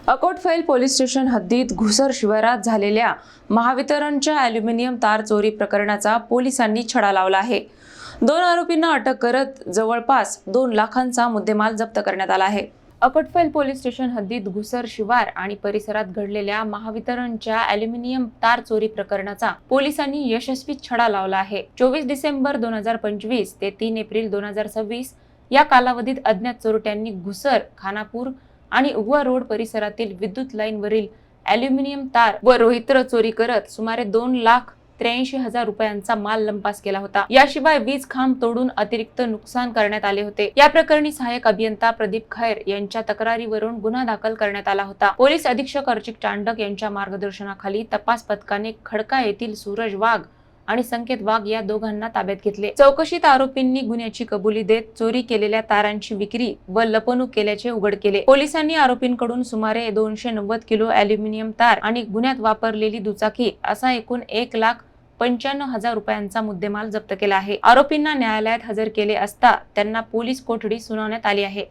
अकोटफैल police station हद्दीत घुसर शिवारात झालेल्या महावितरणच्या ॲल्युमिनियम तार चोरी प्रकरणाचा पोलिसांनी छडा लावला आहे। 2 आरोपींना अटक करत जवळपास 2 लाखांचा मुद्देमाल जप्त करण्यात आला आहे। अकोटफैल पोलीस स्टेशन हद्दीत घुसर शिवार आणि परिसरात घडलेल्या महावितरणच्या ॲल्युमिनियम तार चोरी प्रकरणाचा पोलिसांनी यशस्वी छडा लावला आहे। 24 डिसेंबर 2025 ते 3 एप्रिल 2026 या कालावधीत अज्ञात चोरट्यांनी घुसर, खानापूर आणि उगवा रोड परिसरातील विद्युत लाईनवरील ॲल्युमिनियम तार व रोहित्र चोरी करत सुमारे 2,83,000 रुपयांचा माल लंपास केला होता। याशिवाय वीज खांब तोडून अतिरिक्त नुकसान करण्यात आले होते। या प्रकरणी सहाय्यक अभियंता प्रदीप खैर यांच्या तक्रारीवरून गुन्हा दाखल करण्यात आला होता। पोलीस अधीक्षक अर्चिक चांडक यांच्या मार्गदर्शनाखाली तपास पथकाने खडका येथील सूरज वाघ आणि संकेत वाघ या दोघांना ताब्यात घेतले। चौकशीत आरोपींनी गुन्ह्याची कबुली देत चोरी केलेल्या तारांची विक्री व लपवणूक केल्याचे उघड केले। पोलिसांनी आरोपींकडून सुमारे 290 किलो ॲल्युमिनियम तार आणि गुन्ह्यात वापरलेली दुचाकी असा एकूण 1,95,000 रुपयांचा मुद्देमाल जप्त केला आहे। आरोपींना न्यायालयात हजर केले असता त्यांना पोलीस कोठडी सुनावण्यात आली आहे।